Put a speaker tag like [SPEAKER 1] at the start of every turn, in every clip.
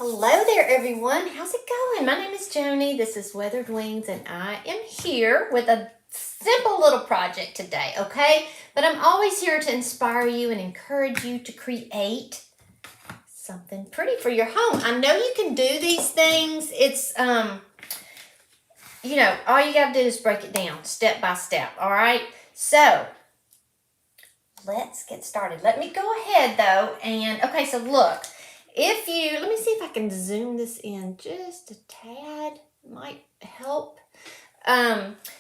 [SPEAKER 1] Hello there, everyone. How's it going? My name is Joni. This is Weathered Wings, and I am here with a simple little project today, okay? But I'm always here to inspire you and encourage you to create something pretty for your home. I know you can do these things. It's, all you got to do is break it down step by step, all right? So, let's get started. Let me go ahead, though, and, okay, so look. Let me see if I can zoom this in just a tad, might help.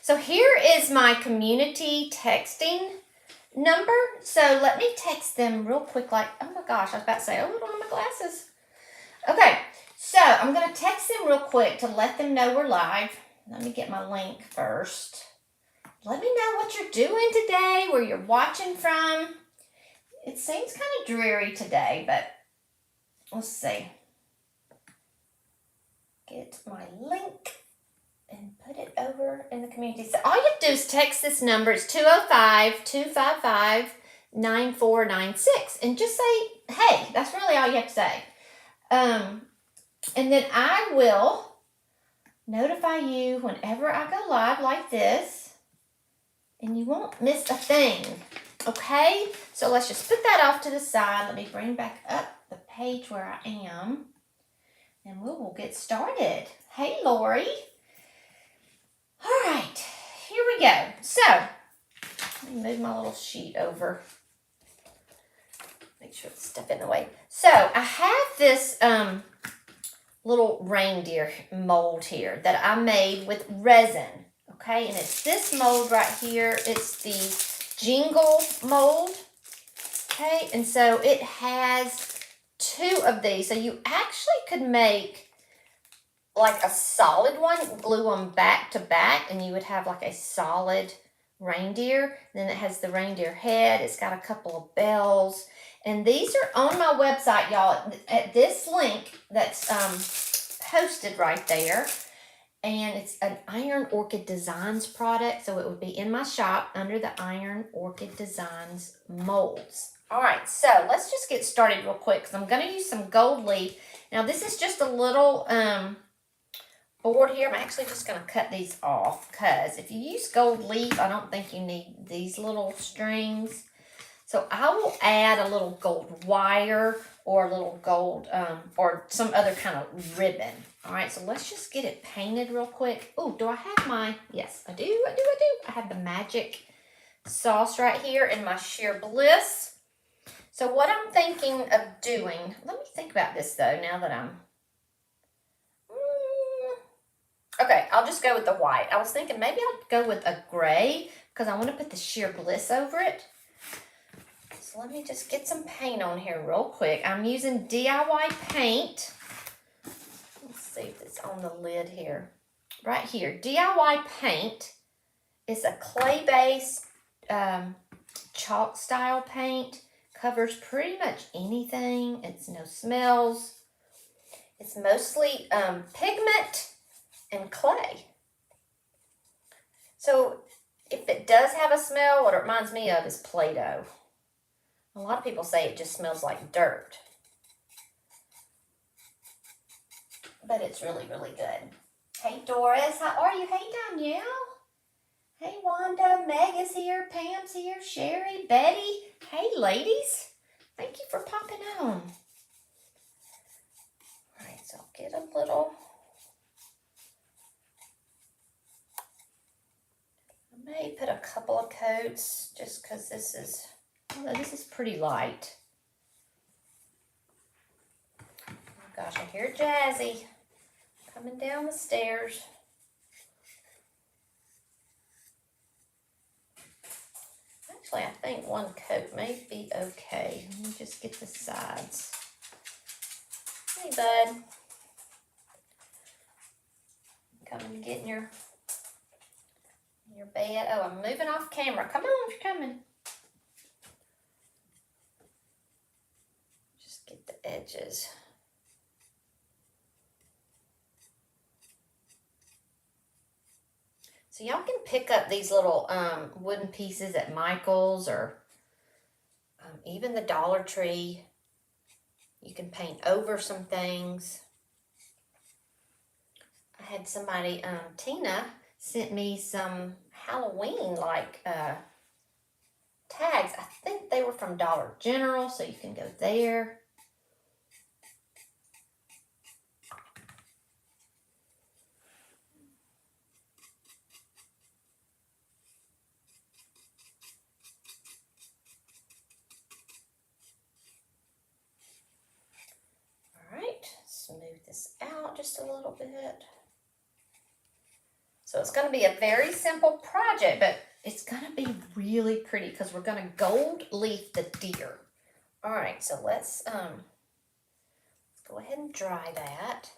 [SPEAKER 1] So here is my community texting number. So let me text them real quick, oh my gosh, I was about to say, oh, I don't have my glasses. Okay, so I'm going to text them real quick to let them know we're live. Let me get my link first. Let me know what you're doing today, where you're watching from. It seems kind of dreary today, but let's see. Get my link and put it over in the community. So all you have to do is text this number. It's 205-255-9496. And just say, hey, that's really all you have to say. And then I will notify you whenever I go live like this. And you won't miss a thing. Okay? So let's just put that off to the side. Let me bring back up the page where I am, and we will get started. Hey, Lori. All right, here we go. So, let me move my little sheet over. Make sure it's stuff in the way. So, I have this little reindeer mold here that I made with resin. Okay, and it's this mold right here. It's the Jingle mold. Okay, and so it has 2 of these. So you actually could make like a solid one, glue them back to back, and you would have like a solid reindeer. Then it has the reindeer head. It's got a couple of bells. And these are on my website, y'all, at this link that's posted right there. And it's an Iron Orchid Designs product. So it would be in my shop under the Iron Orchid Designs molds. All right, so let's just get started real quick because I'm going to use some gold leaf. Now, this is just a little board here. I'm actually just going to cut these off because if you use gold leaf, I don't think you need these little strings. So I will add a little gold wire or a little gold or some other kind of ribbon. All right, so let's just get it painted real quick. Oh, do I have my, yes, I do. I have the magic sauce right here in my Sheer Bliss. So what I'm thinking of doing, let me think about this though, now that I'm, okay, I'll just go with the white. I was thinking maybe I'll go with a gray because I want to put the Sheer Bliss over it. So let me just get some paint on here real quick. I'm using DIY paint. Let's see if it's on the lid here. Right here, DIY paint is a clay-based chalk style paint. Covers pretty much anything. It's no smells. It's mostly pigment and clay. So if it does have a smell, what it reminds me of is Play-Doh. A lot of people say it just smells like dirt. But it's really, really good. Hey, Doris. How are you? Hey, Danielle. Hey, Wanda. Meg is here. Pam's here. Sherry. Betty. Hey, ladies. Thank you for popping on. All right, so I'll get a little. I may put a couple of coats just because this is pretty light. Oh, gosh, I hear Jazzy coming down the stairs. Actually, I think one coat may be okay. Let me just get the sides. Hey, bud. Coming to get in your bed. Oh, I'm moving off camera. Come on, you're coming. Just get the edges. So y'all can pick up these little wooden pieces at Michael's or even the Dollar Tree. You can paint over some things. I had somebody, Tina, sent me some Halloween, like, tags. I think they were from Dollar General, so you can go there. All right, smooth this out just a little bit. So it's going to be a very simple project, but it's going to be really pretty because we're going to gold leaf the deer. All right, so let's go ahead and dry that.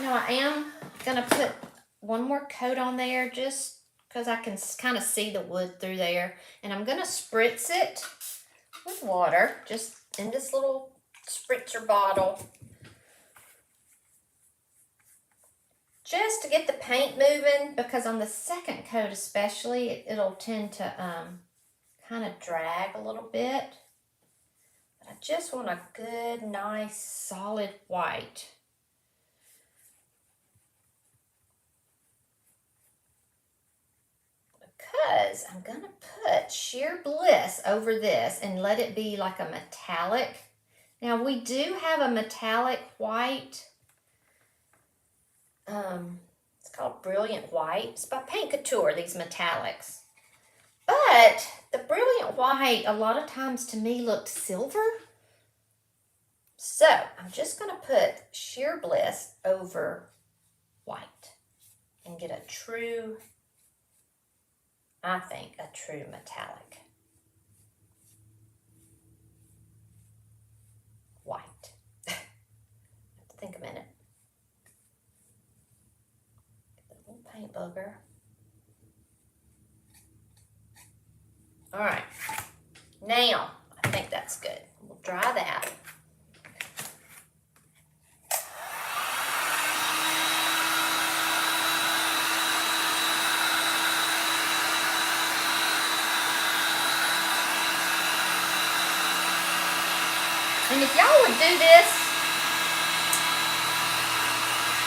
[SPEAKER 1] I am gonna put one more coat on there just because I can kind of see the wood through there, and I'm gonna spritz it with water just in this little spritzer bottle just to get the paint moving, because on the second coat especially it'll tend to kind of drag a little bit. But I just want a good, nice, solid white. Because I'm going to put Sheer Bliss over this and let it be like a metallic. Now we do have a metallic white. It's called Brilliant White. It's by Paint Couture, these metallics. But the Brilliant White a lot of times to me looked silver. So I'm just going to put Sheer Bliss over white and get a true, I think, a true metallic white. I have to think a minute. Get the little paint booger. All right. Now, I think that's good. We'll dry that. And if y'all would do this,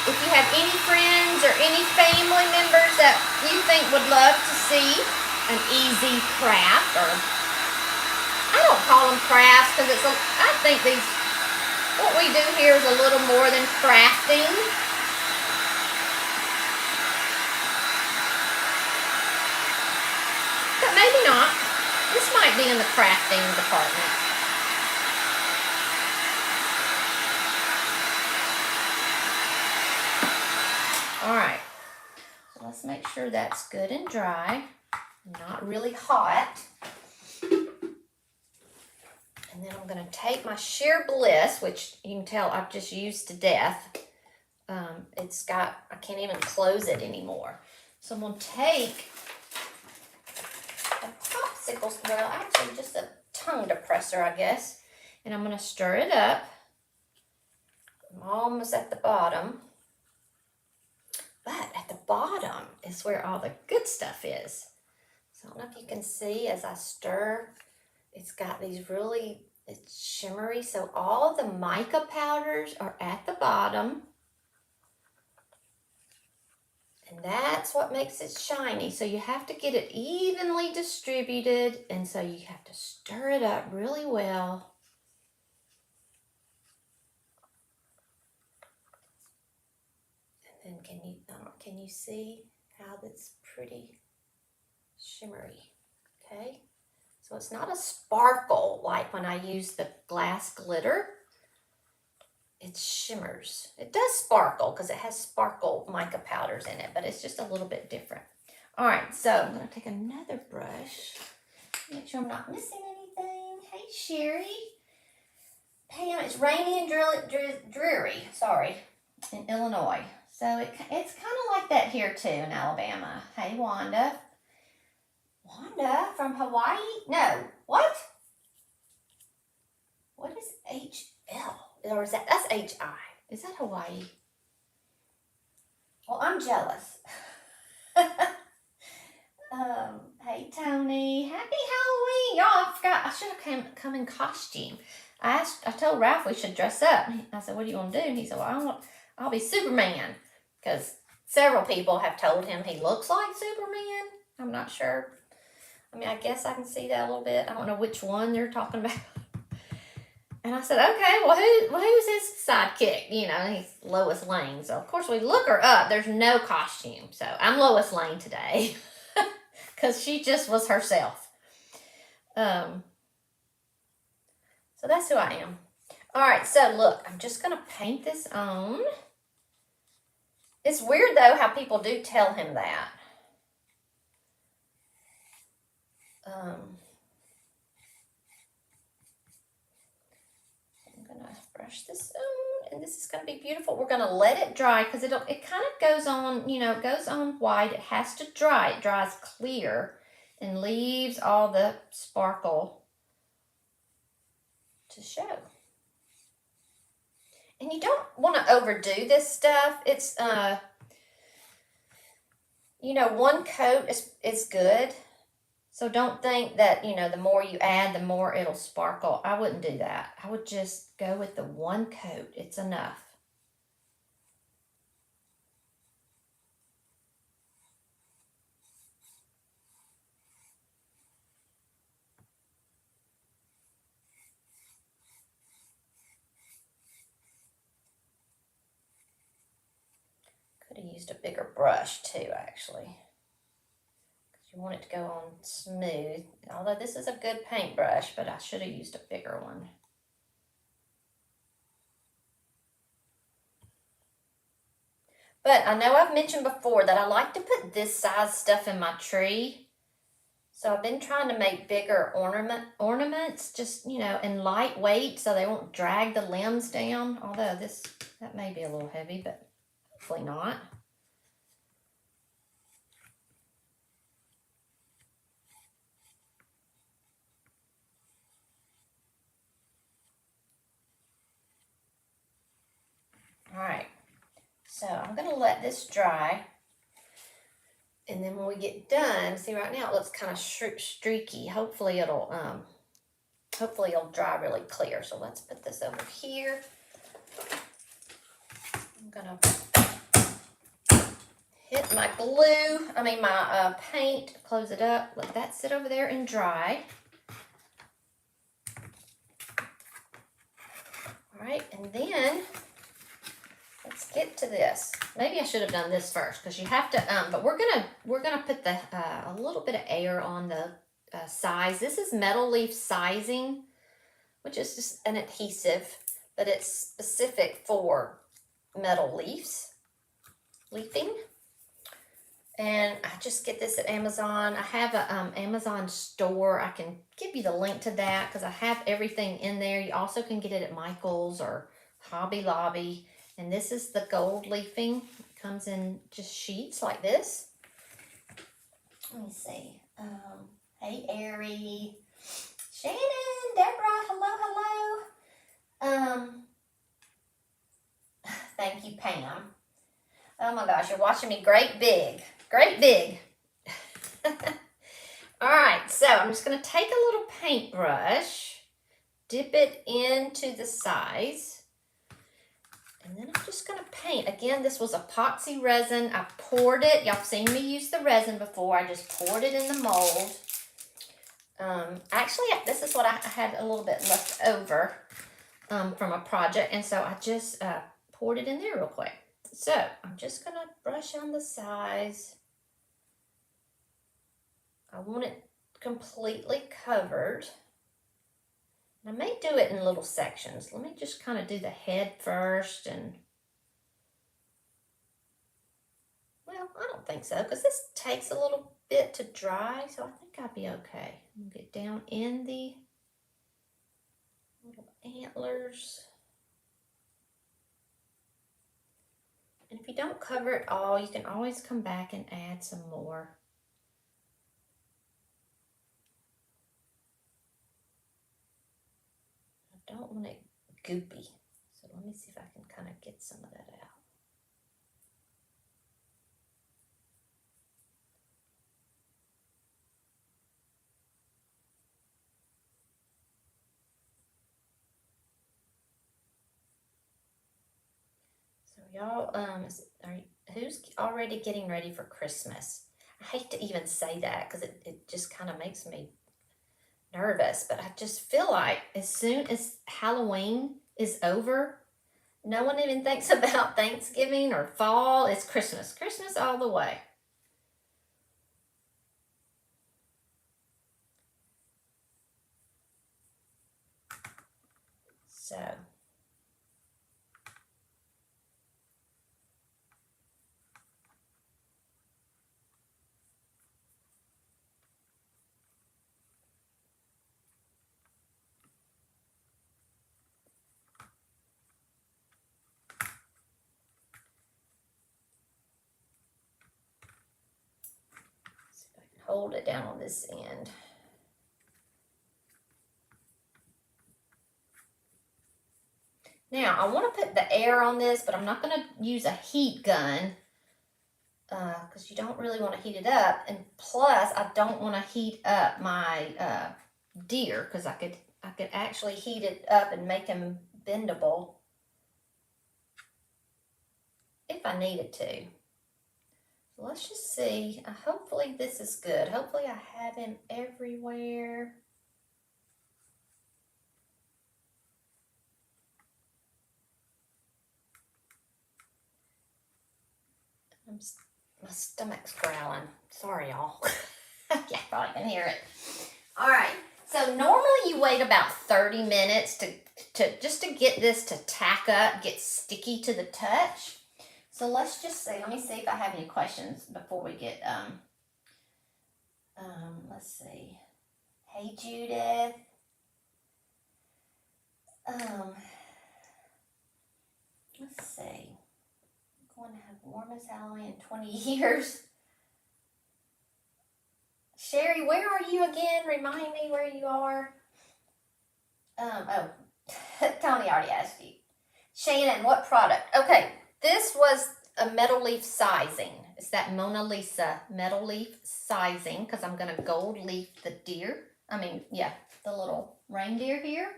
[SPEAKER 1] if you have any friends or any family members that you think would love to see an easy craft, or I don't call them crafts because I think what we do here is a little more than crafting. But maybe not. This might be in the crafting department. All right, so let's make sure that's good and dry, not really hot. And then I'm going to take my Sheer Bliss, which you can tell I've just used to death. I can't even close it anymore. So I'm going to take a popsicle, well, actually just a tongue depressor, I guess. And I'm going to stir it up. I'm almost at the bottom. But at the bottom is where all the good stuff is. So I don't know if you can see as I stir, it's got these it's shimmery. So all the mica powders are at the bottom. And that's what makes it shiny. So you have to get it evenly distributed. And so you have to stir it up really well. And can you see how that's pretty shimmery? Okay, so it's not a sparkle like when I use the glass glitter. It shimmers. It does sparkle because it has sparkle mica powders in it, but it's just a little bit different. All right, so I'm going to take another brush, make sure I'm not missing anything. Hey, Sherry. Pam, it's rainy and dreary, in Illinois. So it's kind of like that here too in Alabama. Hey, Wanda. Wanda from Hawaii? No. What? What is HL? Or is that's HI? Is that Hawaii? Well, I'm jealous. Hey Tony, happy Halloween, y'all! I forgot I should have come in costume. I told Ralph we should dress up. I said, "What do you want to do?" And he said, "Well, I'll be Superman," because several people have told him he looks like Superman. I'm not sure. I mean, I guess I can see that a little bit. I don't know which one they're talking about. And I said, "Okay, well, who's his sidekick?" You know, he's Lois Lane. So of course we look her up. There's no costume, so I'm Lois Lane today. Because she just was herself. So that's who I am. All right, so look, I'm just going to paint this on. It's weird, though, how people do tell him that. I'm going to brush this on, and this is going to be beautiful. We're going to let it dry because it kind of goes on, you know, it goes on white. It has to dry. It dries clear and leaves all the sparkle to show. And you don't want to overdo this stuff. It's, you know, one coat is good. So don't think that, you know, the more you add, the more it'll sparkle. I wouldn't do that. I would just go with the one coat. It's enough. Could have used a bigger brush too, actually. You want it to go on smooth. Although this is a good paintbrush, but I should have used a bigger one. But I know I've mentioned before that I like to put this size stuff in my tree. So I've been trying to make bigger ornaments, just, you know, and lightweight so they won't drag the limbs down. Although that may be a little heavy, but hopefully not. All right, so I'm gonna let this dry. And then when we get done, see right now it looks kind of streaky. Hopefully it'll dry really clear. So let's put this over here. I'm gonna hit my my paint, close it up, let that sit over there and dry. All right, and then let's get to this. Maybe I should have done this first because you have to, but we're gonna put the a little bit of air on the size. This is metal leaf sizing, which is just an adhesive, but it's specific for metal leafing. And I just get this at Amazon. I have a Amazon store. I can give you the link to that because I have everything in there. You also can get it at Michael's or Hobby Lobby. And this is the gold leafing. It comes in just sheets like this. Let me see. Hey, Ari. Shannon, Deborah, hello. Thank you, Pam. Oh my gosh, you're watching me great big. All right, so I'm just going to take a little paintbrush, dip it into the size, and then I'm just going to paint. Again, this was epoxy resin. I poured it. Y'all seen me use the resin before. I just poured it in the mold. Actually, this is what I had a little bit left over from a project, and so I just poured it in there real quick. So I'm just going to brush on the size. I want it completely covered. I may do it in little sections. Let me just kind of do the head first. And well, I don't think so because this takes a little bit to dry. So I think I'll be okay. I'm going to get down in the little antlers. And if you don't cover it all, you can always come back and add some more. I don't want it goopy. So let me see if I can kind of get some of that out. So y'all, who's already getting ready for Christmas? I hate to even say that because it just kind of makes me nervous, but I just feel like as soon as Halloween is over, no one even thinks about Thanksgiving or fall. It's Christmas. Christmas all the way. So see if I can hold it down on this end. Now, I want to put the air on this, but I'm not going to use a heat gun because you don't really want to heat it up. And plus, I don't want to heat up my deer because I could actually heat it up and make him bendable if I needed to. So let's just see. Hopefully this is good. Hopefully I have him everywhere. My stomach's growling. Sorry, y'all. Yeah, probably can hear it. All right. So normally you wait about 30 minutes to just to get this to tack up, get sticky to the touch. So let's just see. Let me see if I have any questions before we get let's see. Hey Judith. Let's see. I'm going to have warmest Halloween in 20 years. Sherry, where are you again? Remind me where you are. Oh, Tony already asked you. Shannon, what product? Okay, this was a metal leaf sizing. It's that Mona Lisa metal leaf sizing because I'm going to gold leaf the deer. The little reindeer here.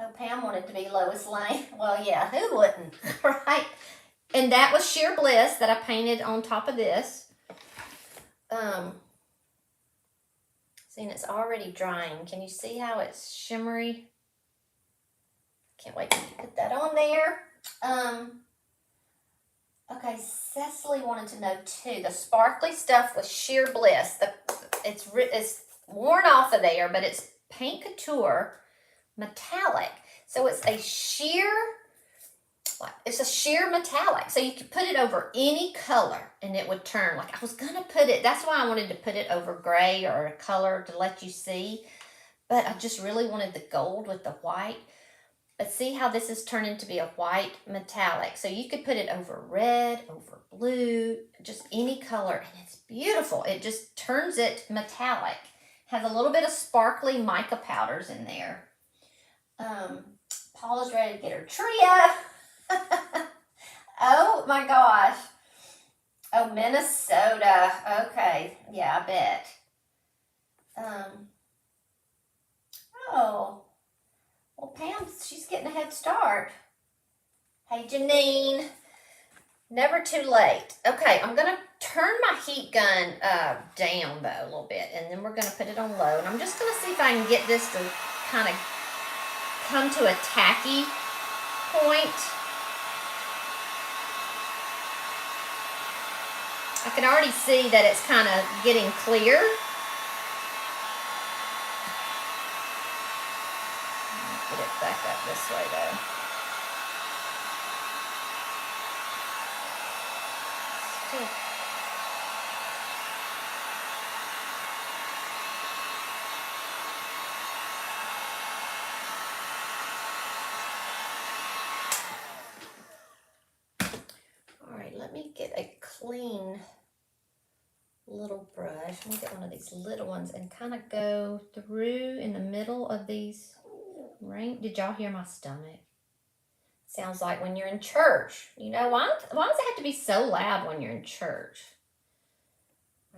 [SPEAKER 1] Oh, Pam wanted to be Lois Lane. Well, yeah, who wouldn't, right? And that was Sheer Bliss that I painted on top of this. Seeing it's already drying. Can you see how it's shimmery? Can't wait to put that on there. Okay, Cecily wanted to know too. The sparkly stuff was Sheer Bliss. It's worn off of there, but it's Paint Couture metallic. So it's a sheer metallic. So you could put it over any color and it would turn. Like I was going to put it, that's why I wanted to put it over gray or a color to let you see. But I just really wanted the gold with the white. But see how this is turning to be a white metallic. So you could put it over red, over blue, just any color. And it's beautiful. It just turns it metallic. Has a little bit of sparkly mica powders in there. Paula's ready to get her tree up. Oh my gosh. Oh, Minnesota. Okay. Yeah, I bet. Oh. Well, Pam, she's getting a head start. Hey, Janine. Never too late. Okay, I'm going to turn my heat gun down, though, a little bit. And then we're going to put it on low. And I'm just going to see if I can get this to kind of come to a tacky point. I can already see that it's kind of getting clear. Get it back up this way though. All right, let me get a clean little brush. I'm gonna get one of these little ones and kind of go through in the middle of these ring. Did y'all hear my stomach? Sounds like when you're in church. You know, why does it have to be so loud when you're in church?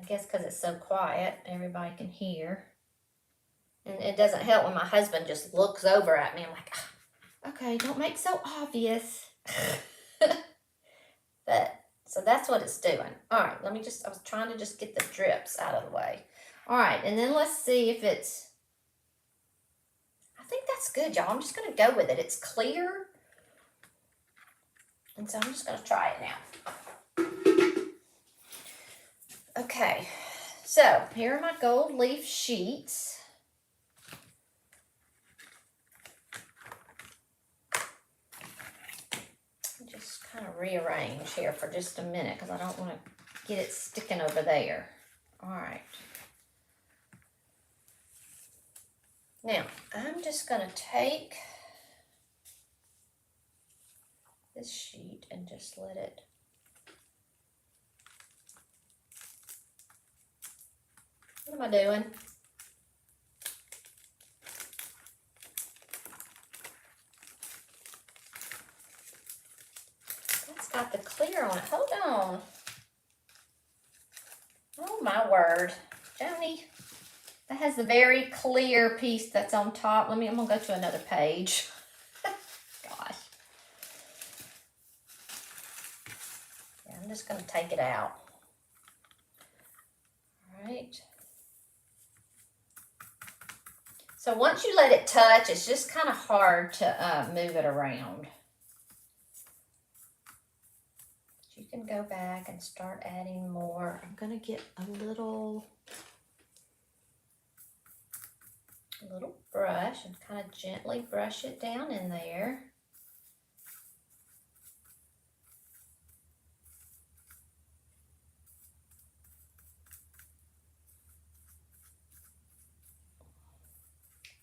[SPEAKER 1] I guess because it's so quiet, everybody can hear. And it doesn't help when my husband just looks over at me. I'm like, okay, don't make so obvious. But, so that's what it's doing. All right, I was trying to just get the drips out of the way. All right, and then let's see if it's, I think that's good, y'all. I'm just going to go with it. It's clear. And so I'm just going to try it now. Okay, so here are my gold leaf sheets. Just kind of rearrange here for just a minute because I don't want to get it sticking over there. All right. Now, I'm just going to take this sheet and just let it what am I doing? That's got the clear on it. Hold on. Oh my word. Joni, that has the very clear piece that's on top. I'm gonna go to another page. Gosh. Yeah, I'm just gonna take it out. All right. So once you let it touch, it's just kind of hard to move it around. You can go back and start adding more. I'm going to get a little brush and kind of gently brush it down in there.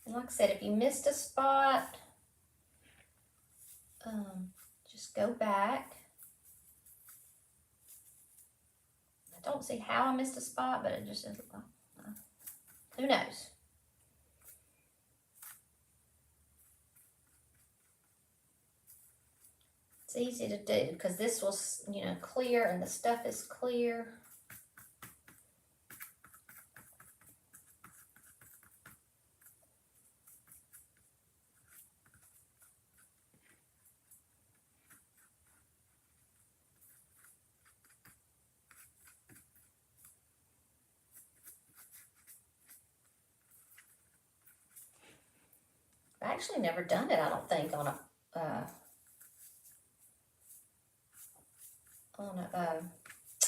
[SPEAKER 1] And like I said, if you missed a spot, just go back. I don't see how I missed a spot, but it just isn't. Who knows? It's easy to do because this was, clear and the stuff is clear. I've actually never done it, I don't think, on a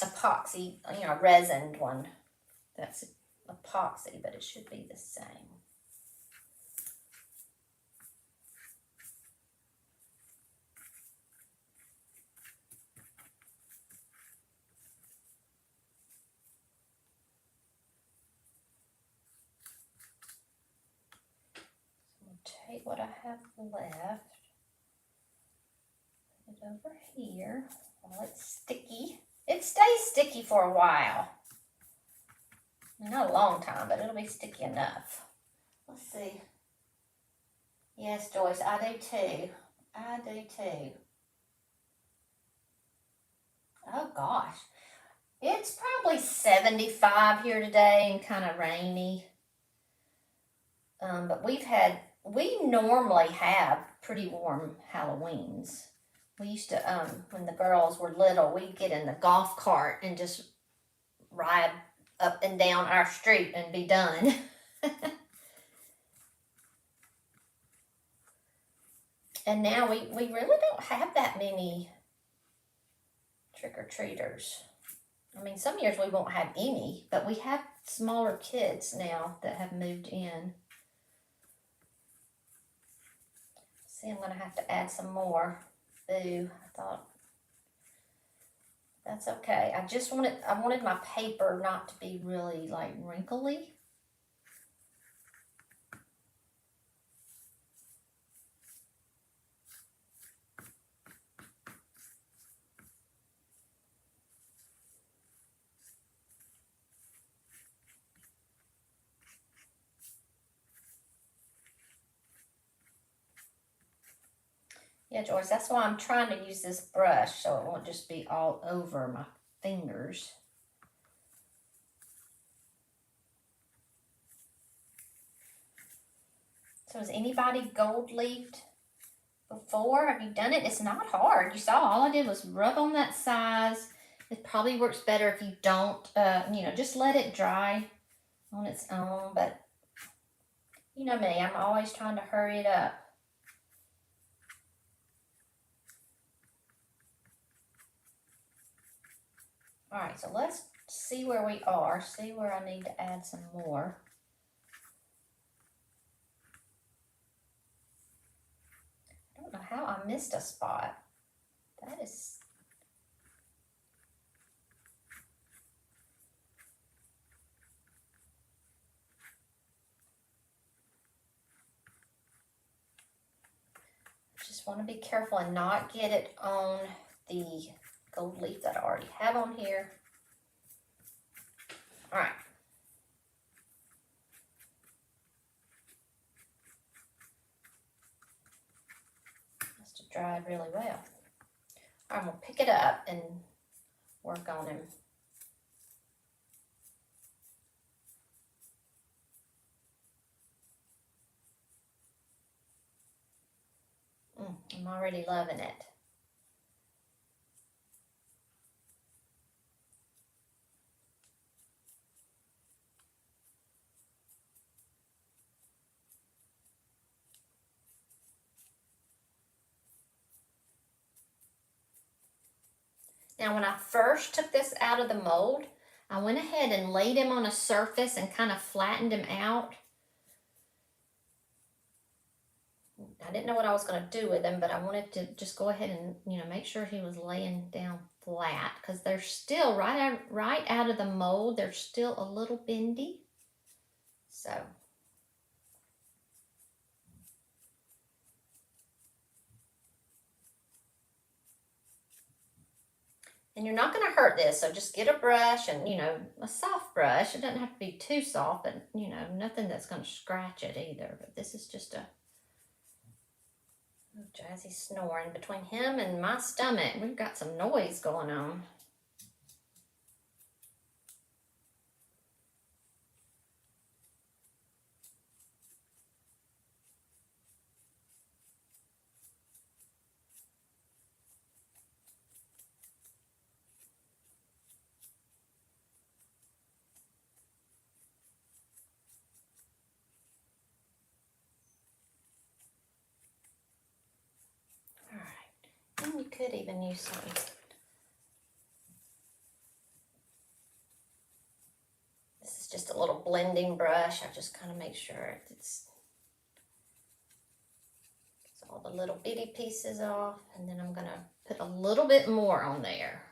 [SPEAKER 1] epoxy, resined one. That's epoxy, but it should be the same. Take what I have left, put it over here while it's sticky. It stays sticky for a while. Not a long time, but it'll be sticky enough. Let's see. Yes, Joyce, I do too. I do too. Oh gosh. It's probably 75 here today and kind of rainy. But we normally have pretty warm Halloweens. We used to, when the girls were little, we'd get in the golf cart and just ride up and down our street and be done. And now we really don't have that many trick-or-treaters. I mean, some years we won't have any, but we have smaller kids now that have moved in. See, I'm going to have to add some more. Boo, I thought that's okay. I wanted my paper not to be really like wrinkly. Yeah, George, that's why I'm trying to use this brush so it won't just be all over my fingers. So has anybody gold leafed before? Have you done it? It's not hard. You saw all I did was rub on that size. It probably works better if you don't, just let it dry on its own. But you know me, I'm always trying to hurry it up. All right, so let's see where we are, see where I need to add some more. I don't know how I missed a spot. That is... Just want to be careful and not get it on the gold leaf that I already have on here. All right. Must have dried really well. I'm gonna pick it up and work on him. I'm already loving it. Now, when I first took this out of the mold, I went ahead and laid him on a surface and kind of flattened him out. I didn't know what I was going to do with him, but I wanted to just go ahead and, make sure he was laying down flat, because they're still right out of the mold. They're still a little bendy. So. And you're not going to hurt this, so just get a brush and, a soft brush. It doesn't have to be too soft, but, nothing that's going to scratch it either. But this is just a... Oh, Jazzy's snoring. Between him and my stomach, we've got some noise going on. And you could even use some. This is just a little blending brush. I just kind of make sure it's all the little bitty pieces off, and then I'm gonna put a little bit more on there.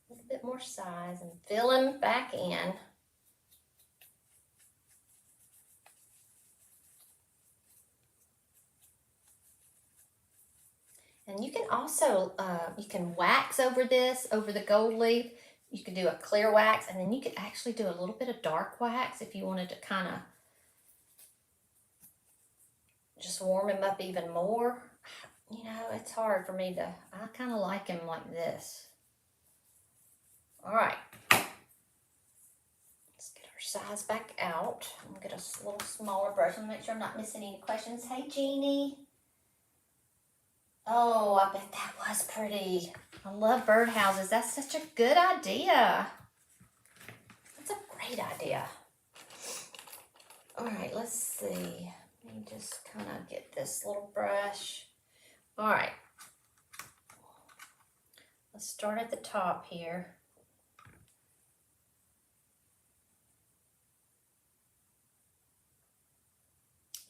[SPEAKER 1] A little bit more size and fill him back in. And you can also, you can wax over this, over the gold leaf. You could do a clear wax, and then you could actually do a little bit of dark wax if you wanted to kind of just warm him up even more. It's hard for me to, I kind of like him like this. All right. Let's get our size back out. I'm going to get a little smaller brush and make sure I'm not missing any questions. Hey, Jeannie. Oh, I bet that was pretty. I love birdhouses. That's such a good idea. That's a great idea. All right, let's see. Let me just kind of get this little brush. All right. Let's start at the top here.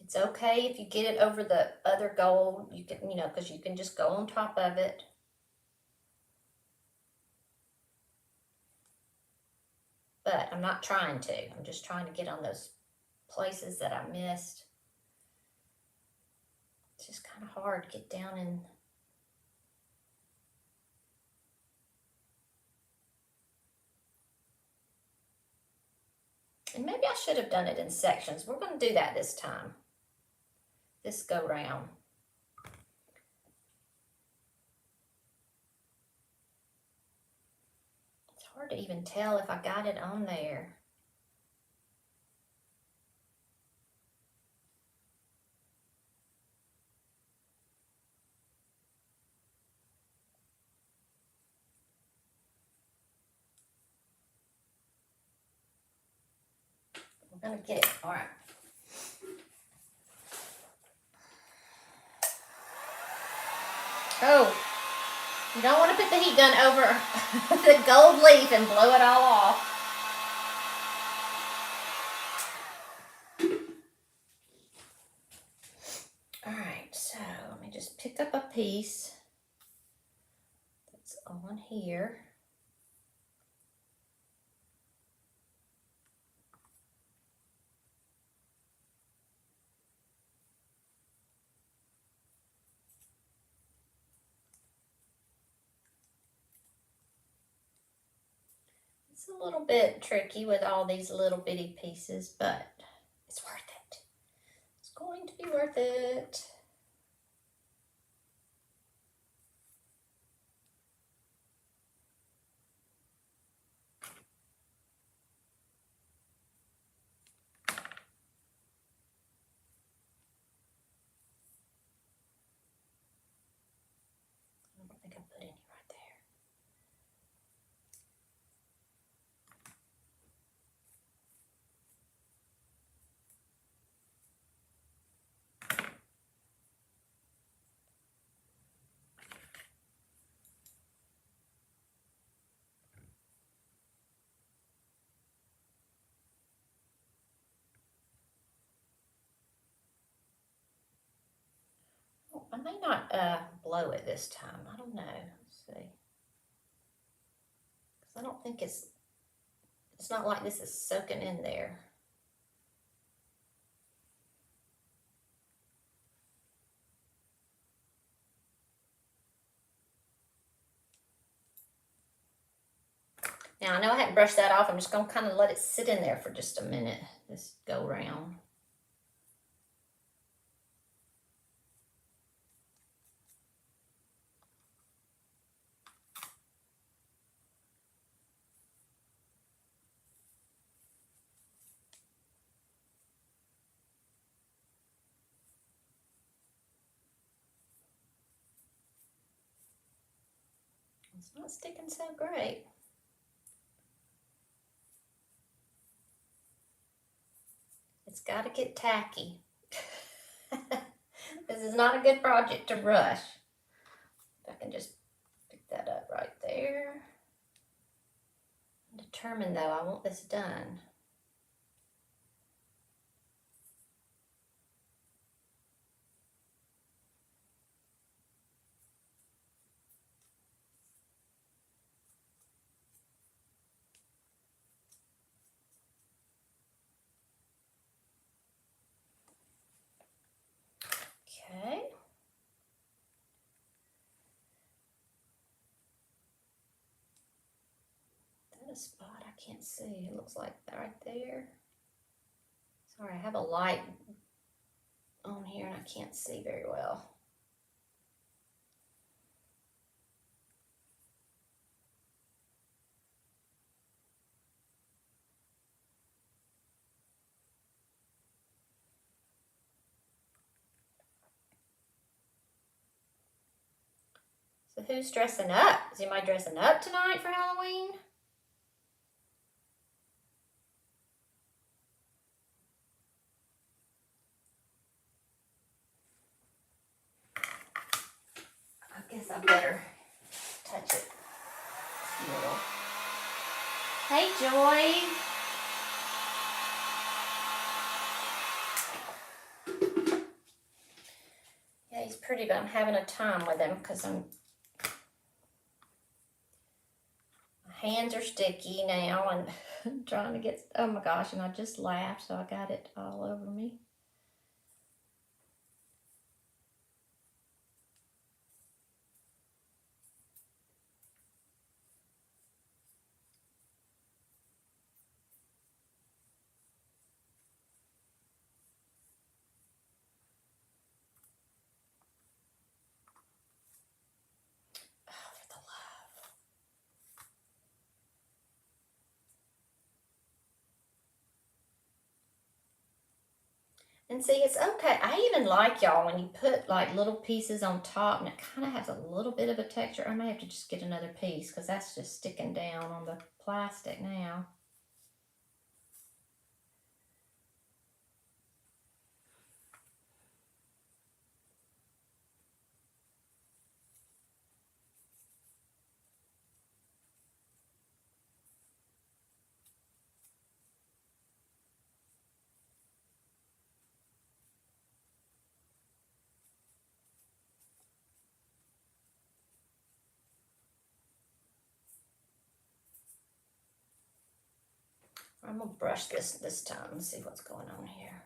[SPEAKER 1] It's okay if you get it over the other gold. You can, because you can just go on top of it. But I'm not trying to. I'm just trying to get on those places that I missed. It's just kind of hard to get down in. And maybe I should have done it in sections. We're going to do that this time. This go round. It's hard to even tell if I got it on there. We're going to get it. All right. Oh, you don't want to put the heat gun over the gold leaf and blow it all off. All right, so let me just pick up a piece that's on here. It's a little bit tricky with all these little bitty pieces, but it's worth it. It's going to be worth it. I don't think I put any right there. I may not blow it this time. I don't know. Let's see. Because I don't think it's not like this is soaking in there. Now I know I hadn't brushed that off. I'm just going to kind of let it sit in there for just a minute. This go round. It's not sticking so great. It's got to get tacky. This is not a good project to rush. If I can just pick that up right there. I'm determined though, I want this done. Okay. Is that a spot I can't see? It looks like right there. Sorry, I have a light on here and I can't see very well. So who's dressing up? Is anybody dressing up tonight for Halloween? I guess I better touch it a little. Hey, Joy. Yeah, he's pretty, but I'm having a time with him because my hands are sticky now and I'm trying to get, oh my gosh, and I just laughed, so I got it all over me. And see, it's okay. I even like, y'all, when you put like little pieces on top and it kind of has a little bit of a texture. I may have to just get another piece because that's just sticking down on the plastic now. I'm gonna brush this time and see what's going on here.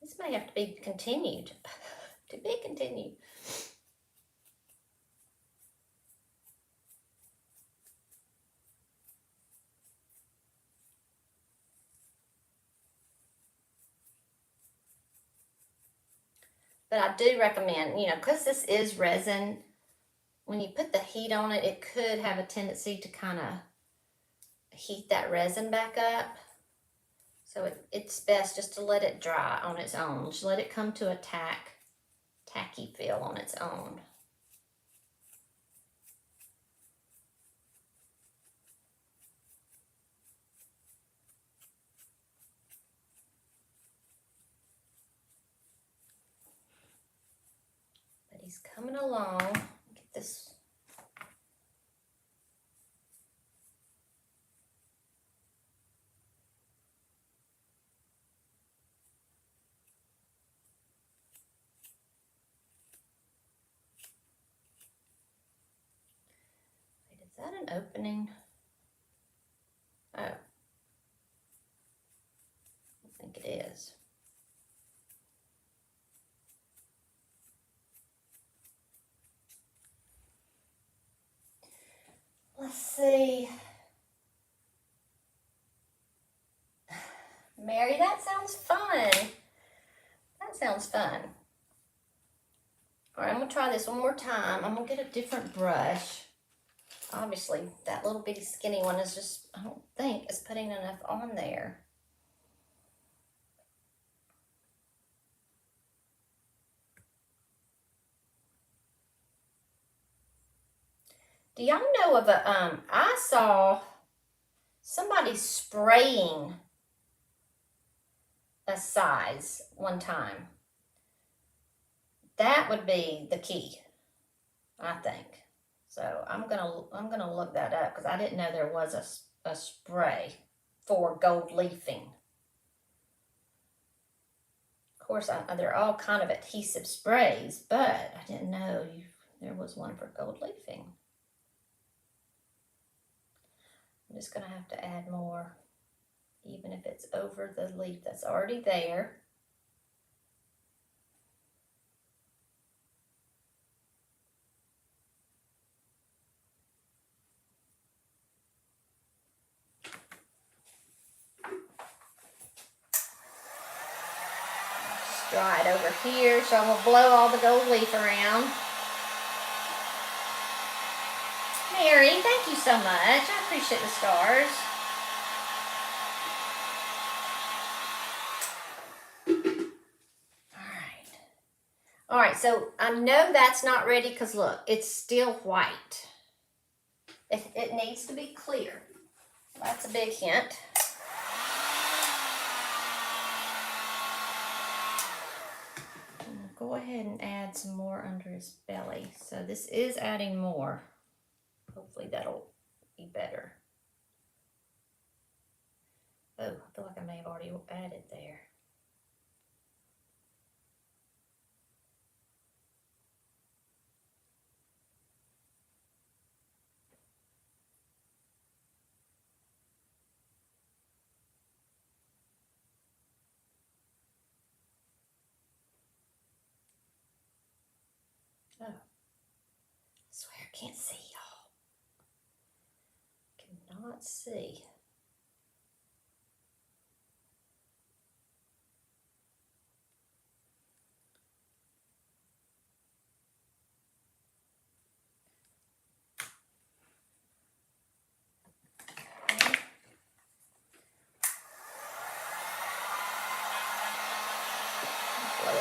[SPEAKER 1] This may have to be continued. To be continued. But I do recommend, you know, because this is resin, when you put the heat on it, it could have a tendency to kind of heat that resin back up. So it's best just to let it dry on its own. Just let it come to a tacky feel on its own. But he's coming along. Get this. Wait, is that an opening? Oh, I think it is. Let's see. Mary, that sounds fun. That sounds fun. All right, I'm gonna try this one more time. I'm gonna get a different brush. Obviously, that little bitty skinny one is just, I don't think is putting enough on there. Do y'all know of a, I saw somebody spraying a size one time. That would be the key, I think. So I'm gonna look that up because I didn't know there was a spray for gold leafing. Of course, there are all kind of adhesive sprays, but I didn't know there was one for gold leafing. I'm just gonna have to add more, even if it's over the leaf that's already there. Dry it over here, so I'm gonna blow all the gold leaf around. Mary, thank you so much. I appreciate the stars. All right, so I know that's not ready because look, it's still white. It needs to be clear. That's a big hint. Go ahead and add some more under his belly. So this is adding more. Hopefully that'll be better. Oh, I feel like I may have already added there. Oh, I swear I can't see, y'all. Cannot see.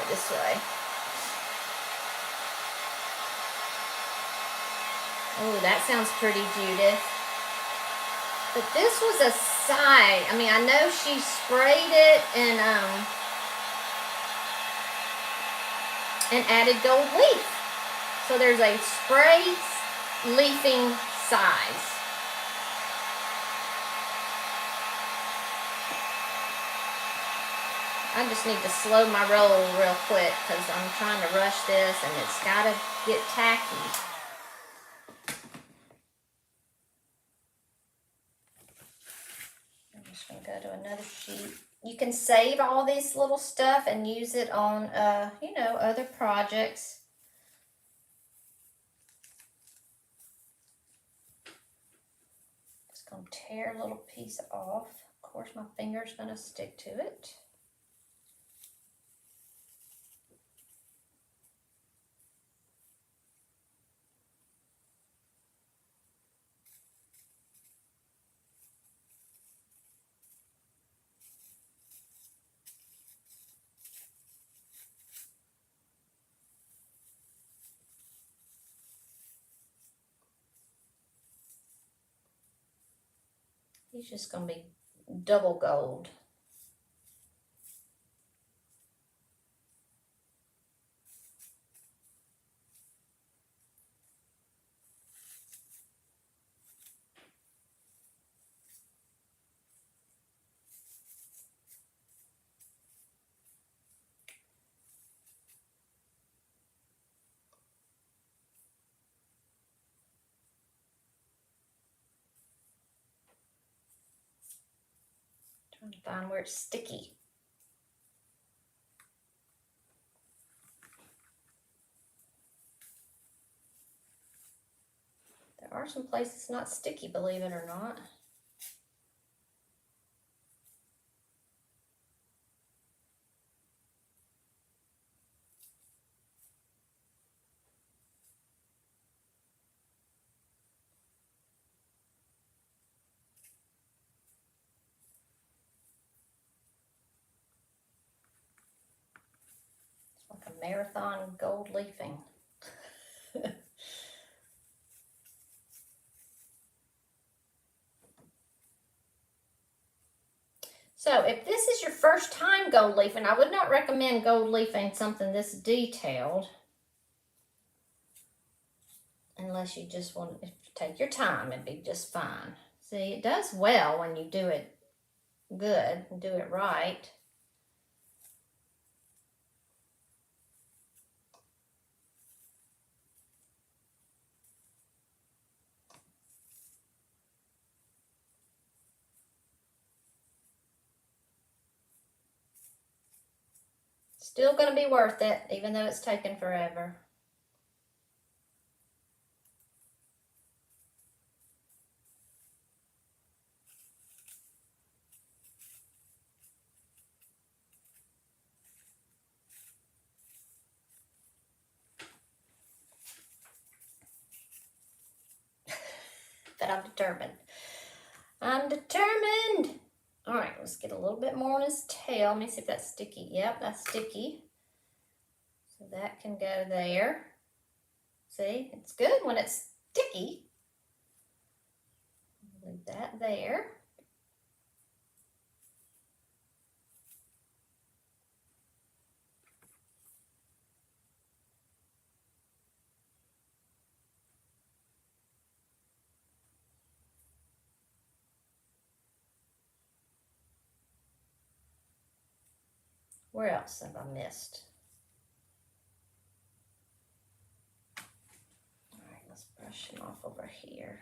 [SPEAKER 1] this way. Oh, that sounds pretty, Judith. But this was a side. I mean, I know she sprayed it and added gold leaf. So there's a spray leafing size. I just need to slow my roll real quick because I'm trying to rush this and it's got to get tacky. I'm just going to go to another sheet. You can save all this little stuff and use it on, you know, other projects. Just going to tear a little piece off. Of course, my finger's going to stick to it. He's just going to be double gold. Trying to find where it's sticky. There are some places not sticky, believe it or not. It's like a marathon gold leafing. So if this is your first time gold leafing, I would not recommend gold leafing something this detailed. Unless you just want to take your time, it'd be just fine. See, it does well when you do it good and do it right. Still going to be worth it, even though it's taken forever. But I'm determined. I'm determined. All right, let's get a little bit more on his tail. Let me see if that's sticky. Yep, that's sticky. So that can go there. See, it's good when it's sticky. Leave that there. Where else have I missed? All right, let's brush him off over here.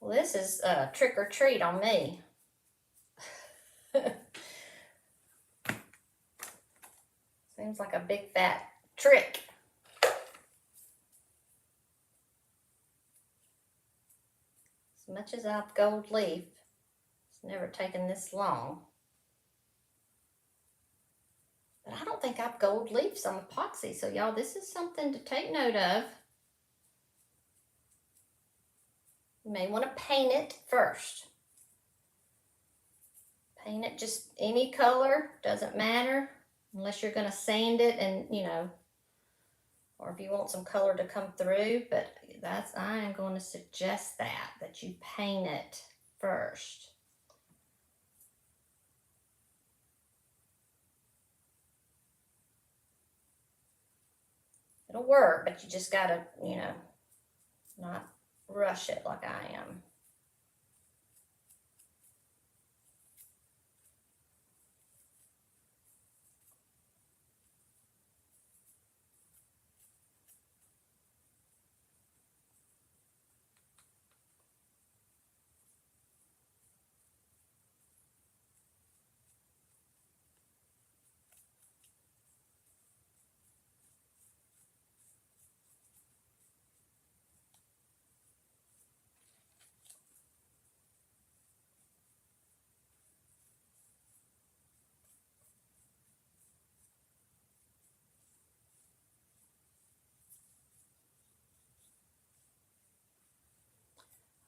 [SPEAKER 1] Well, this is trick or treat on me. Seems like a big fat trick. As much as I've gold leaf, it's never taken this long. But I don't think I've gold leaf some epoxy. So y'all, this is something to take note of. You may want to paint it first. Paint it just any color, doesn't matter, unless you're going to sand it and, you know, or if you want some color to come through, but I am going to suggest that you paint it first. It'll work, but you just gotta, you know, not rush it like I am.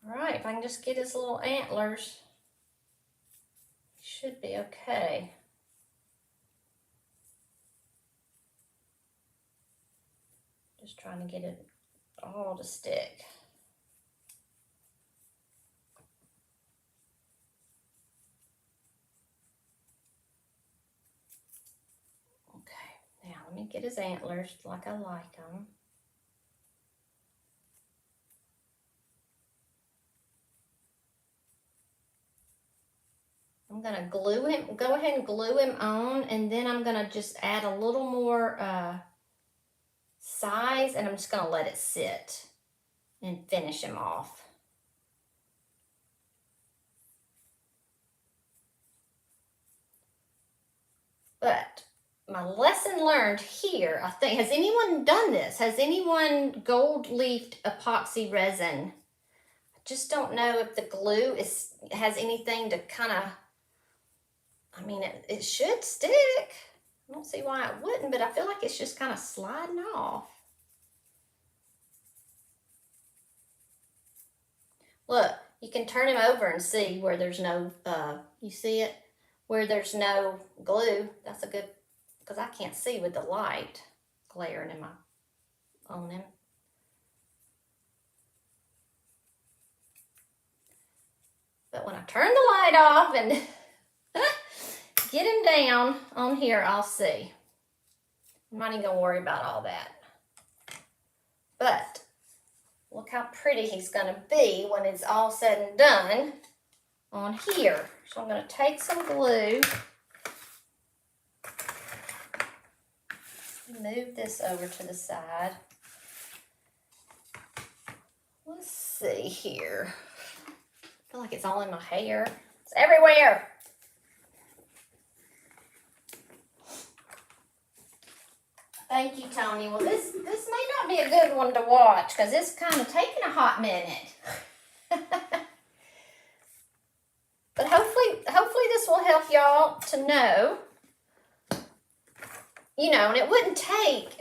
[SPEAKER 1] All right, if I can just get his little antlers, he should be okay. Just trying to get it all to stick. Okay, now let me get his antlers like I like them. I'm gonna glue him, go ahead and glue him on, and then I'm gonna just add a little more size, and I'm just gonna let it sit and finish him off. But my lesson learned here, I think, has anyone done this? Has anyone gold leafed epoxy resin? I just don't know if the glue has anything to kind of, I mean, it should stick. I don't see why it wouldn't, but I feel like it's just kind of sliding off. Look, you can turn him over and see where there's no, you see it? Where there's no glue. That's a good, because I can't see with the light glaring on him. But when I turn the light off and get him down on here, I'll see. I'm not even gonna worry about all that. But look how pretty he's gonna be when it's all said and done on here. So I'm gonna take some glue, move this over to the side. Let's see here. I feel like it's all in my hair. It's everywhere. Thank you, Tony. Well, this may not be a good one to watch because it's kind of taking a hot minute. But hopefully this will help y'all to know. You know, and it wouldn't take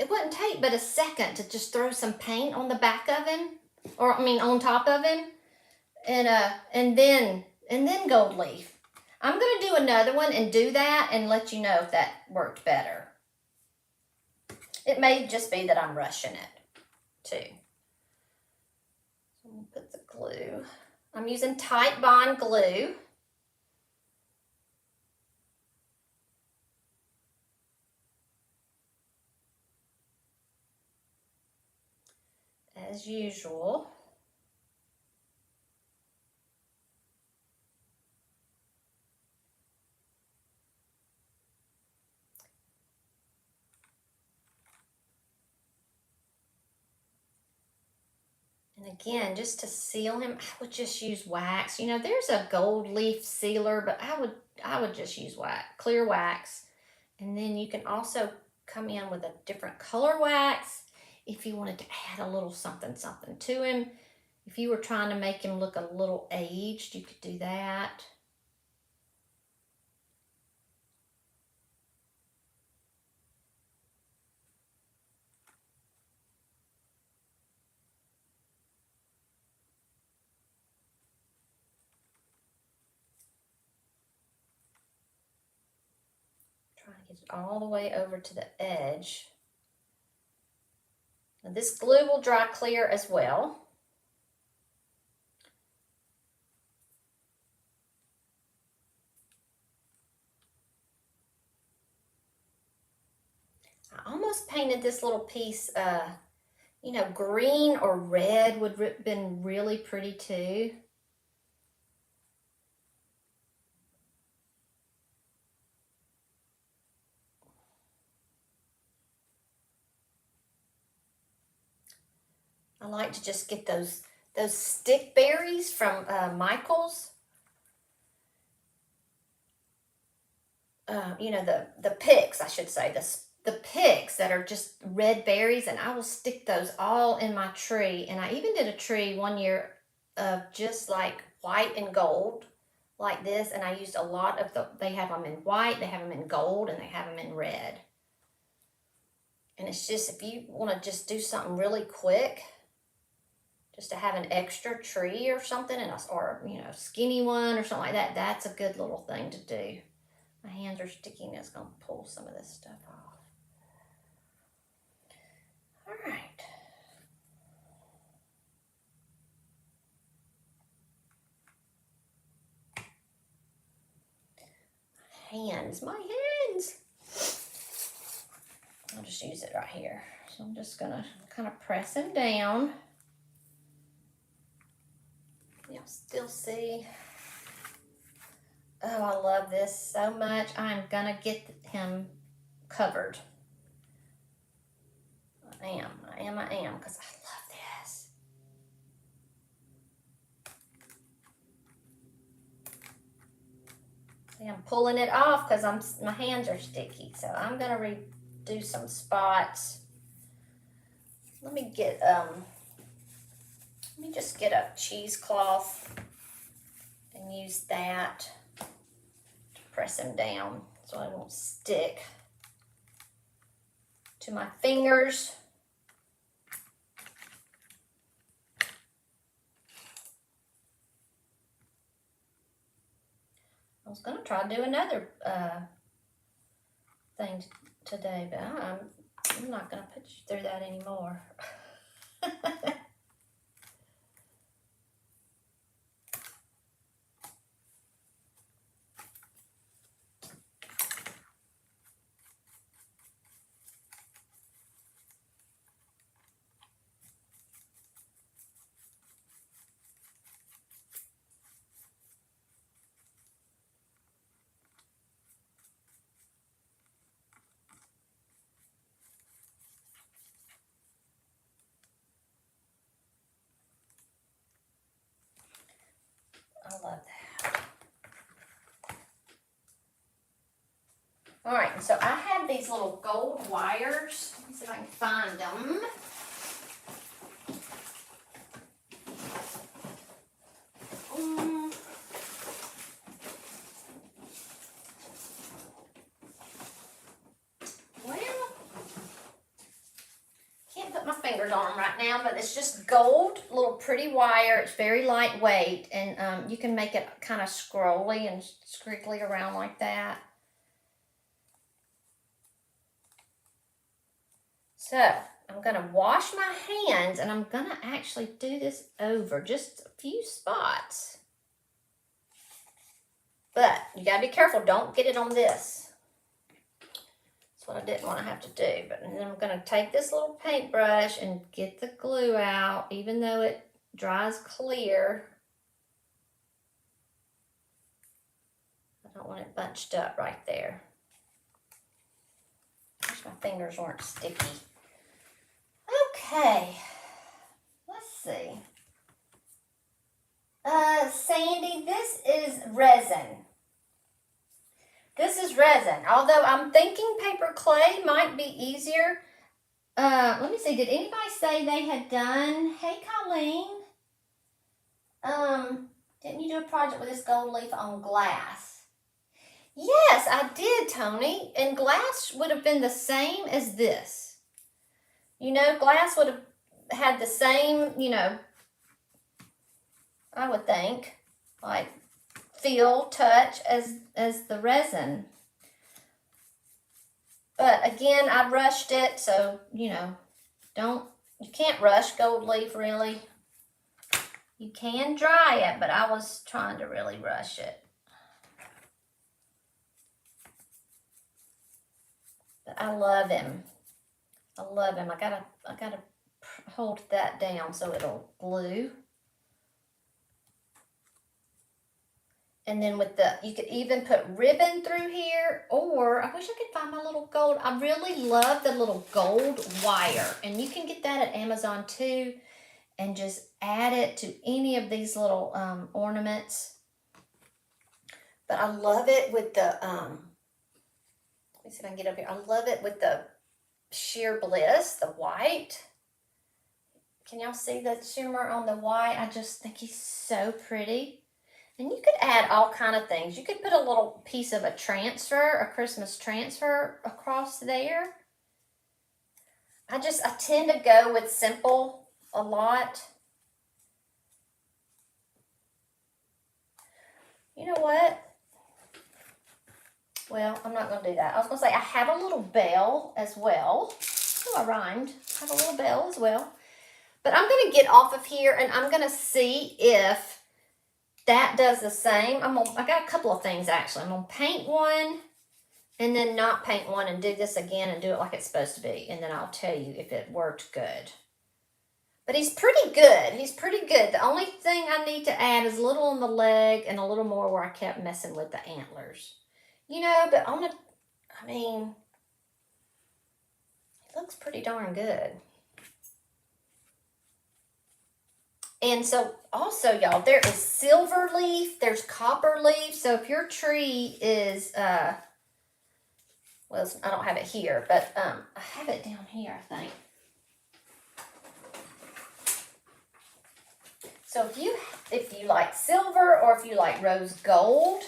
[SPEAKER 1] but a second to just throw some paint on the back of him, or I mean on top of him, and then gold leaf. I'm gonna do another one and do that and let you know if that worked better. It may just be that I'm rushing it too. So I'm gonna put the glue. I'm using Tight Bond glue. As usual. And again, just to seal him, I would just use wax. You know, there's a gold leaf sealer, but I would just use wax, clear wax. And then you can also come in with a different color wax if you wanted to add a little something to him. If you were trying to make him look a little aged, you could do that. Trying to get it all the way over to the edge. Now this glue will dry clear as well. I almost painted this little piece, you know, green or red would have been really pretty too. I like to just get those stick berries from Michael's. You know, the picks, I should say, the picks that are just red berries, and I will stick those all in my tree. And I even did a tree one year of just like white and gold like this, and I used a lot of they have them in white, they have them in gold, and they have them in red. And it's just, if you want to just do something really quick, just to have an extra tree or something, or you know, skinny one or something like that, that's a good little thing to do. My hands are sticky and it's going to pull some of this stuff off. All right. My hands. I'll just use it right here. So I'm just going to kind of press him down. You'll still see. Oh, I love this so much. I'm going to get him covered. I am, because I love this. See, I'm pulling it off because my hands are sticky. So I'm going to redo some spots. Let me just get a cheesecloth and use that to press him down so it won't stick to my fingers. I was going to try to do another thing today, but I'm not going to put you through that anymore. I love that. All right, so I have these little gold wires. Let me see if I can find them. Well, can't put my fingers on them right now, but it's just gold, little pretty wire. It's very lightweight, and you can make it kind of scrolly and scriggly around like that. So I'm going to wash my hands, and I'm going to actually do this over just a few spots. But you got to be careful. Don't get it on this. That's what I didn't want to have to do. But then I'm going to take this little paintbrush and get the glue out, even though it dries clear. I don't want it bunched up right there. I wish my fingers weren't sticky. Okay, let's see. Sandy, this is resin. This is resin. Although I'm thinking paper clay might be easier. Let me see. Did anybody say they had done? Hey, Colleen. Didn't you do a project with this gold leaf on glass? Yes, I did, Tony. And glass would have been the same as this. You know, glass would have had the same, you know, I would think, like feel, touch as the resin. But again, I rushed it, so, you know, you can't rush gold leaf really. You can dry it, but I was trying to really rush it. But I love him. I love him. I gotta hold that down so it'll glue. And then with you could even put ribbon through here, or I wish I could find my little gold. I really love the little gold wire, and you can get that at Amazon too, and just add it to any of these little ornaments. But I love it with the, let me see if I can get up here. I love it with the sheer bliss, the white. Can y'all see the shimmer on the white? I just think he's so pretty. And you could add all kind of things. You could put a little piece of a Christmas transfer across there. I tend to go with simple a lot. You know what? Well, I'm not going to do that. I was going to say I have a little bell as well. Oh, I rhymed. I have a little bell as well. But I'm going to get off of here and I'm going to see if that does the same. I got a couple of things actually. I'm going to paint one and then not paint one and do this again and do it like it's supposed to be. And then I'll tell you if it worked good. But he's pretty good. He's pretty good. The only thing I need to add is a little on the leg and a little more where I kept messing with the antlers. You know, but I mean, it looks pretty darn good. And so also, y'all, there is silver leaf, there's copper leaf. So if your tree is, well, I don't have it here, but I have it down here, I think. So if you like silver or if you like rose gold,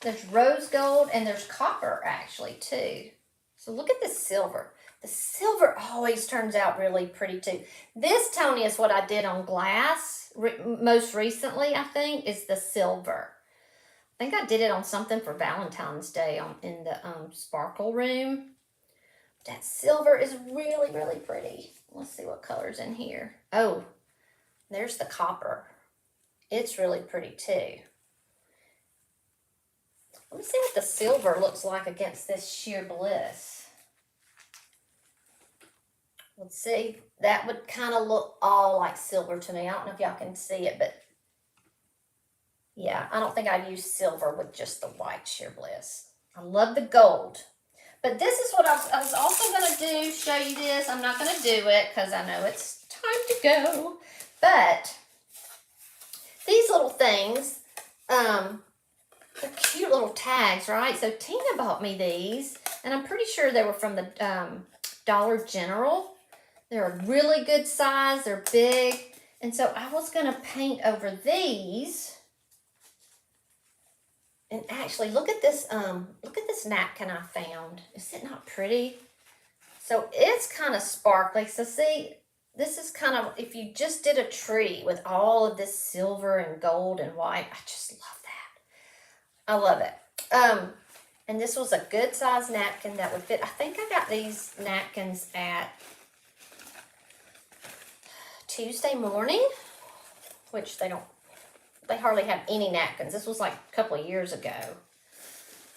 [SPEAKER 1] there's rose gold and there's copper actually too. So look at this silver. The silver always turns out really pretty too. This, Tony, is what I did on glass most recently, I think, is the silver. I think I did it on something for Valentine's Day in the sparkle room. That silver is really, really pretty. Let's see what color's in here. Oh, there's the copper. It's really pretty too. Let me see what the silver looks like against this sheer bliss. Let's see, that would kind of look all like silver to me. I don't know if y'all can see it, but yeah, I don't think I'd use silver with just the white sheer bliss. I love the gold. But this is what I was also going to do, show you this. I'm not going to do it because I know it's time to go. But these little things, they're cute little tags, right? So Tina bought me these, and I'm pretty sure they were from the Dollar General. They're a really good size. They're big. And so I was going to paint over these. And actually, look at this napkin I found. Is it not pretty? So it's kind of sparkly. So see, this is kind of, if you just did a tree with all of this silver and gold and white, I just love that. I love it. And this was a good size napkin that would fit. I think I got these napkins at Tuesday Morning, which they hardly have any napkins. This was like a couple of years ago.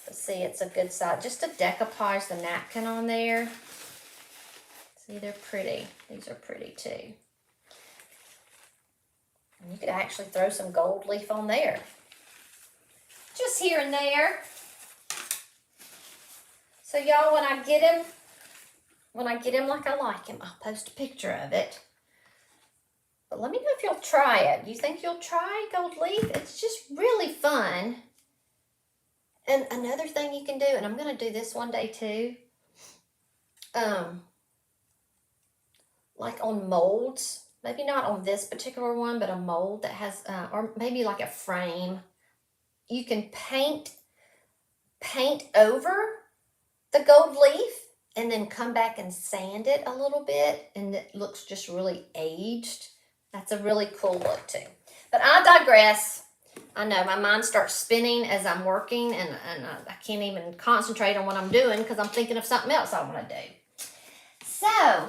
[SPEAKER 1] But see, it's a good size. Just to decoupage the napkin on there. See, they're pretty. These are pretty too. And you could actually throw some gold leaf on there. Just here and there. So y'all, when I get him like I like him, I'll post a picture of it. But let me know if you'll try it. You think you'll try gold leaf? It's just really fun. And another thing you can do, and I'm going to do this one day too, like on molds, maybe not on this particular one, but a mold that has, or maybe like a frame, you can paint over the gold leaf and then come back and sand it a little bit, and it looks just really aged. That's a really cool look too. But I digress. I know my mind starts spinning as I'm working, and I can't even concentrate on what I'm doing because I'm thinking of something else I want to do. So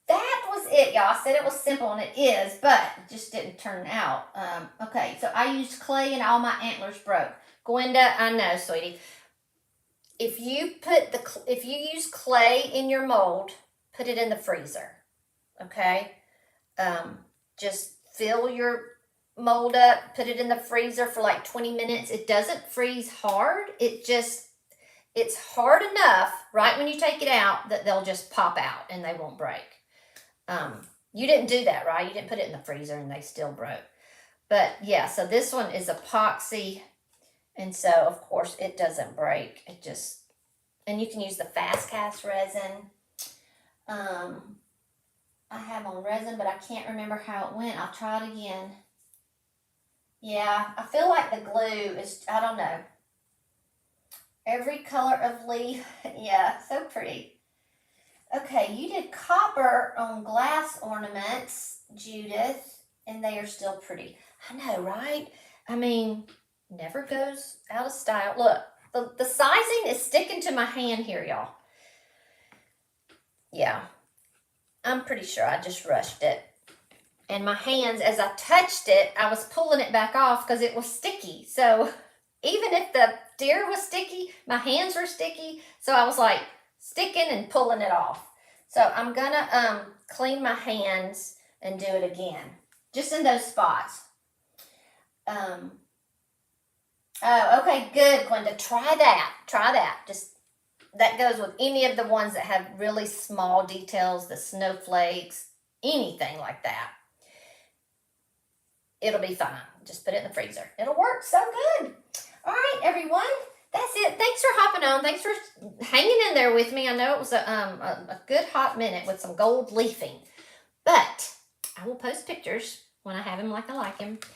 [SPEAKER 1] that was it, y'all. I said it was simple, and it is, but it just didn't turn out. Okay, so I used clay and all my antlers broke. Gwenda, I know, sweetie. If you use clay in your mold, put it in the freezer. Okay, just fill your mold up, put it in the freezer for like 20 minutes. It doesn't freeze hard. It's hard enough right when you take it out that they'll just pop out and they won't break. You didn't do that, right? You didn't put it in the freezer and they still broke. But yeah, so this one is epoxy, and so of course it doesn't break. And you can use the fast cast resin. I have on resin, but I can't remember how it went. I'll try it again. Yeah, I feel like the glue is, I don't know. Every color of leaf. Yeah, so pretty. Okay, you did copper on glass ornaments, Judith, and they are still pretty. I know, right? I mean, never goes out of style. Look, the sizing is sticking to my hand here, y'all. Yeah, I'm pretty sure I just rushed it. And my hands, as I touched it, I was pulling it back off because it was sticky. So even if the deer was sticky, my hands were sticky. So I was like sticking and pulling it off. So I'm going to clean my hands and do it again. Just in those spots. Oh, okay, good, Glenda. Try that. Try that. That goes with any of the ones that have really small details, the snowflakes, anything like that. It'll be fine. Just put it in the freezer. It'll work so good. All right, everyone. That's it. Thanks for hopping on. Thanks for hanging in there with me. I know it was a good hot minute with some gold leafing. But I will post pictures when I have him like I like him.